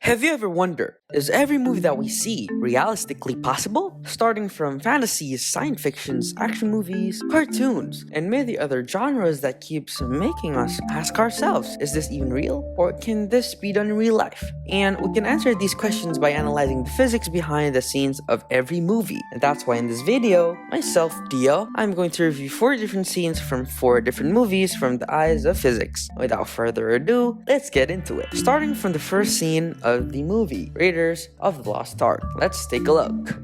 Have you ever wondered, is every movie that we see realistically possible? Starting from fantasies, science fictions, action movies, cartoons, and many other genres that keeps making us ask ourselves, is this even real? Or can this be done in real life? And we can answer these questions by analyzing the physics behind the scenes of every movie. And that's why in this video, myself, Dio, I'm going to review 4 different scenes from 4 different movies from the eyes of physics. Without further ado, let's get into it. Starting from the first scene of the movie, Raiders of the Lost Ark. Let's take a look.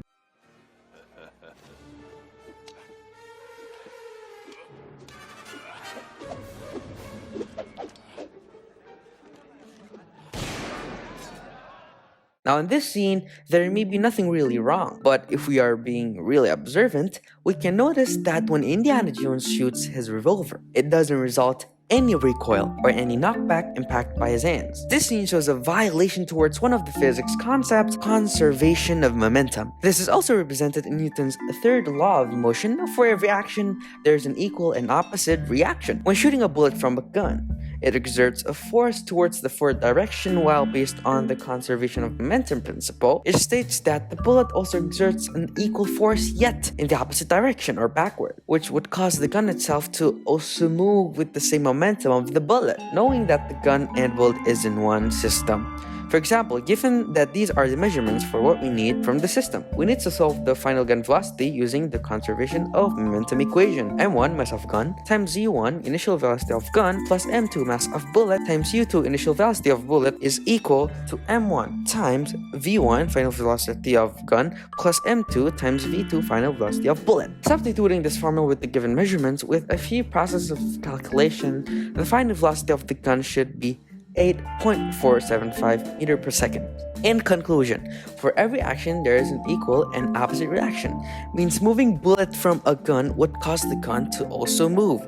Now in this scene, there may be nothing really wrong, but if we are being really observant, we can notice that when Indiana Jones shoots his revolver, it doesn't result any recoil or any knockback impact by his hands. This scene shows a violation towards one of the physics concepts, conservation of momentum. This is also represented in Newton's third law of motion. For every action, there's an equal and opposite reaction. When shooting a bullet from a gun, it exerts a force towards the forward direction, while based on the conservation of momentum principle, it states that the bullet also exerts an equal force yet in the opposite direction or backward, which would cause the gun itself to also move with the same momentum of the bullet, knowing that the gun and bullet is in one system. For example, given that these are the measurements for what we need from the system, we need to solve the final gun velocity using the conservation of momentum equation. M1 mass of gun times Z1 initial velocity of gun plus M2 mass of bullet times U2 initial velocity of bullet is equal to M1 times V1 final velocity of gun plus M2 times V2 final velocity of bullet. Substituting this formula with the given measurements with a few processes of calculation, the final velocity of the gun should be 8.475 meter per second. In conclusion, for every action there is an equal and opposite reaction, means moving bullet from a gun would cause the gun to also move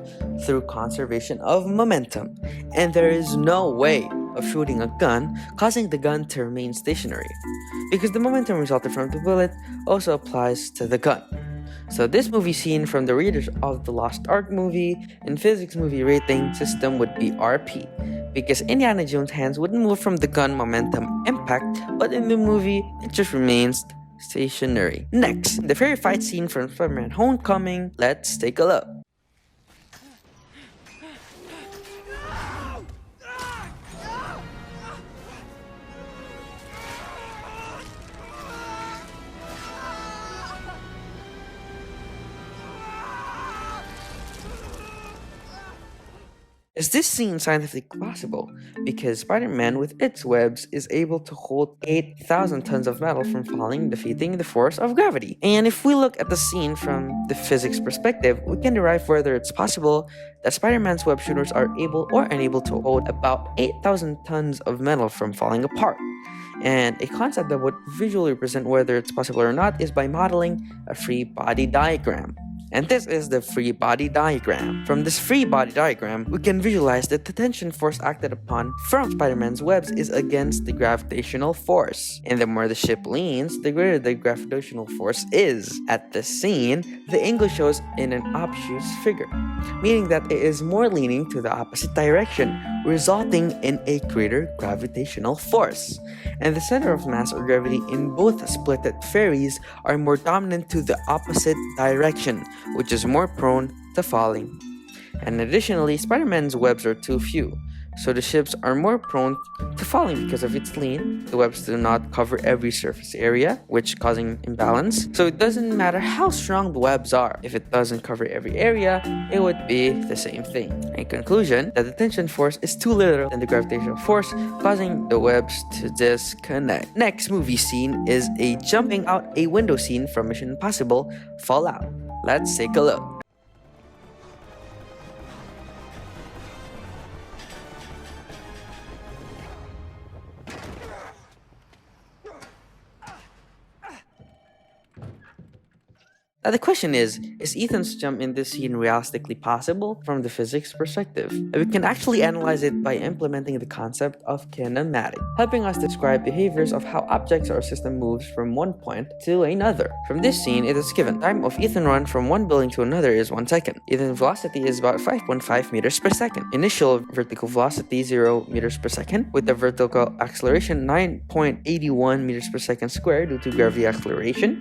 through conservation of momentum, and there is no way of shooting a gun causing the gun to remain stationary, because the momentum resulted from the bullet also applies to the gun. So this movie scene from the Raiders of the Lost Ark movie in physics movie rating system would be RP, because Indiana Jones' hands wouldn't move from the gun momentum impact, but in the movie, it just remains stationary. Next, the fairy fight scene from Spider-Man Homecoming. Let's take a look. Is this scene scientifically possible? Because Spider-Man with its webs is able to hold 8,000 tons of metal from falling, defeating the force of gravity. And if we look at the scene from the physics perspective, we can derive whether it's possible that Spider-Man's web shooters are able or unable to hold about 8,000 tons of metal from falling apart. And a concept that would visually represent whether it's possible or not is by modeling a free body diagram. And this is the free body diagram. From this free body diagram, we can visualize that the tension force acted upon from Spider-Man's webs is against the gravitational force. And the more the ship leans, the greater the gravitational force is. At the scene, the angle shows in an obtuse figure, meaning that it is more leaning to the opposite direction, resulting in a greater gravitational force. And the center of mass or gravity in both splitted fairies are more dominant to the opposite direction, which is more prone to falling. And additionally, Spider-Man's webs are too few, so the ships are more prone to falling because of its lean. The webs do not cover every surface area, which causing imbalance. So it doesn't matter how strong the webs are. If it doesn't cover every area, it would be the same thing. In conclusion, that the tension force is too little than the gravitational force, causing the webs to disconnect. Next movie scene is a jumping out a window scene from Mission Impossible Fallout. Let's take a look. Now the question is Ethan's jump in this scene realistically possible from the physics perspective? And we can actually analyze it by implementing the concept of kinematic, helping us describe behaviors of how objects or system moves from one point to another. From this scene, it is given time of Ethan run from one building to another is 1 second. Ethan's velocity is about 5.5 meters per second. Initial vertical velocity 0 meters per second, with the vertical acceleration 9.81 meters per second squared due to gravity acceleration.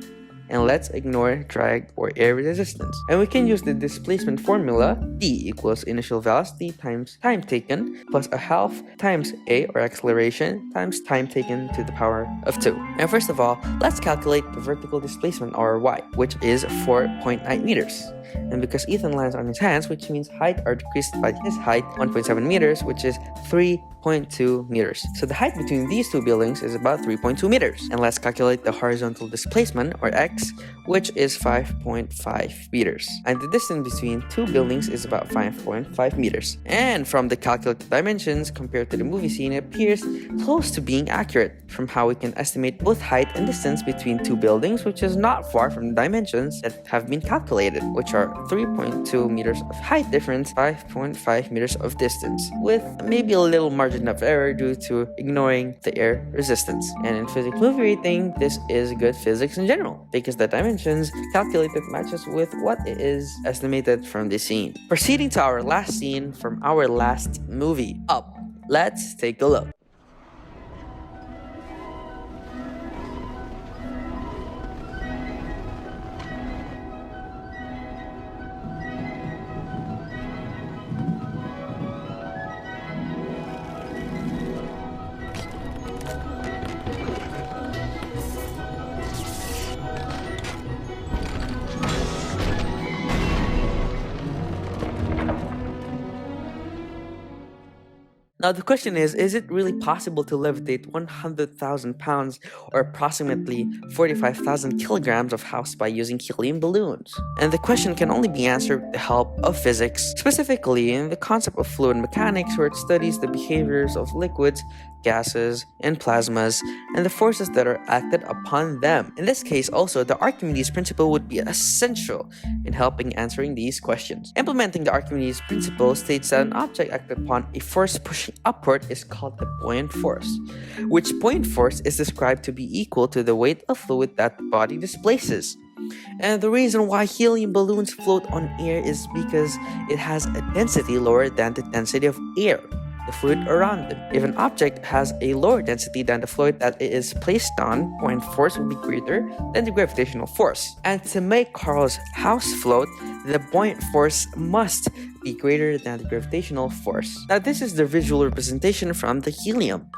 And let's ignore drag or air resistance. And we can use the displacement formula d equals initial velocity times time taken plus a half times a or acceleration times time taken to the power of 2. And first of all, let's calculate the vertical displacement or y, which is 4.9 meters. And because Ethan lands on his hands, which means height are decreased by his height 1.7 meters, which is 3.2 meters. So the height between these two buildings is about 3.2 meters. And let's calculate the horizontal displacement or x, which is 5.5 meters. And the distance between two buildings is about 5.5 meters. And from the calculated dimensions compared to the movie scene, it appears close to being accurate from how we can estimate both height and distance between two buildings, which is not far from the dimensions that have been calculated, which are 3.2 meters of height difference, 5.5 meters of distance, with maybe a little margin of error due to ignoring the air resistance. And in physics movie rating, this is good physics in general, because the dimensions calculated matches with what is estimated from the scene. Proceeding to our last scene from our last movie, Up. Let's take a look. Now the question is it really possible to levitate 100,000 pounds or approximately 45,000 kilograms of house by using helium balloons? And the question can only be answered with the help of physics, specifically in the concept of fluid mechanics, where it studies the behaviors of liquids, gases, and plasmas, and the forces that are acted upon them. In this case also, the Archimedes principle would be essential in helping answering these questions. Implementing the Archimedes principle states that an object acted upon a force pushing upward is called the buoyant force, which buoyant force is described to be equal to the weight of fluid that the body displaces. And the reason why helium balloons float on air is because it has a density lower than the density of air, the fluid around them. If an object has a lower density than the fluid that it is placed on, buoyant force will be greater than the gravitational force. And to make Carl's house float, the buoyant force must be greater than the gravitational force. Now this is the visual representation from the helium.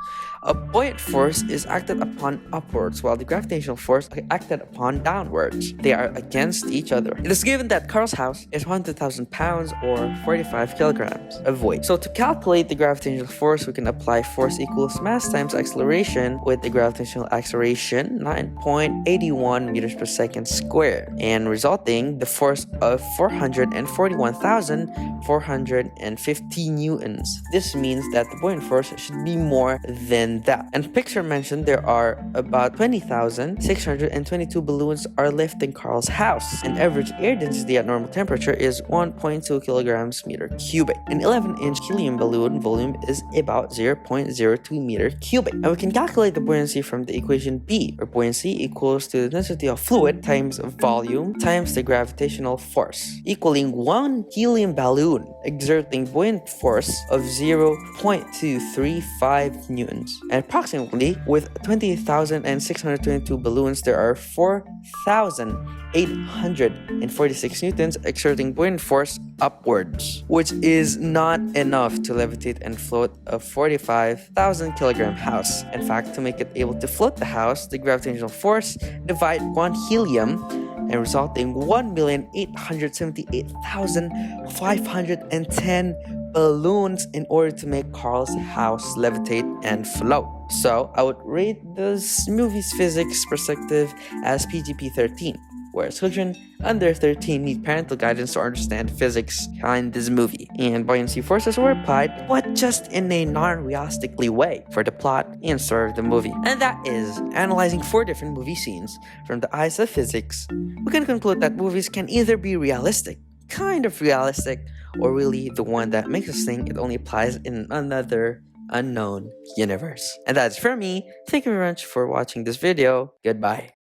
A buoyant force is acted upon upwards, while the gravitational force is acted upon downwards. They are against each other. It is given that Carl's house is 100,000 pounds or 45 kilograms of weight. So to calculate the gravitational force, we can apply force equals mass times acceleration, with the gravitational acceleration 9.81 meters per second squared, and resulting the force of 441,450 newtons. This means that the buoyant force should be more than that. And picture mentioned there are about 20,622 balloons are lifting Carl's house. An average air density at normal temperature is 1.2 kilograms meter cubic. An 11-inch helium balloon volume is about 0.02 meter cubic. And we can calculate the buoyancy from the equation B, where buoyancy equals to the density of fluid times volume times the gravitational force, equaling one helium balloon exerting buoyant force of 0.235 newtons. And approximately with 20,622 balloons, there are 4,846 newtons exerting buoyant force upwards, which is not enough to levitate and float a 45,000 kilogram house. In fact, to make it able to float the house, the gravitational force divide one helium and resulting 1,878,510 balloons in order to make Carl's house levitate and float. So I would rate this movie's physics perspective as PGP 13. whereas children under 13 need parental guidance to understand physics behind this movie, and buoyancy forces were applied, but just in a non-realistically way for the plot and story of the movie. And that is, analyzing 4 different movie scenes from the eyes of physics, we can conclude that movies can either be realistic, kind of realistic, or really the one that makes us think it only applies in another unknown universe. And that's for me. Thank you very much for watching this video. Goodbye.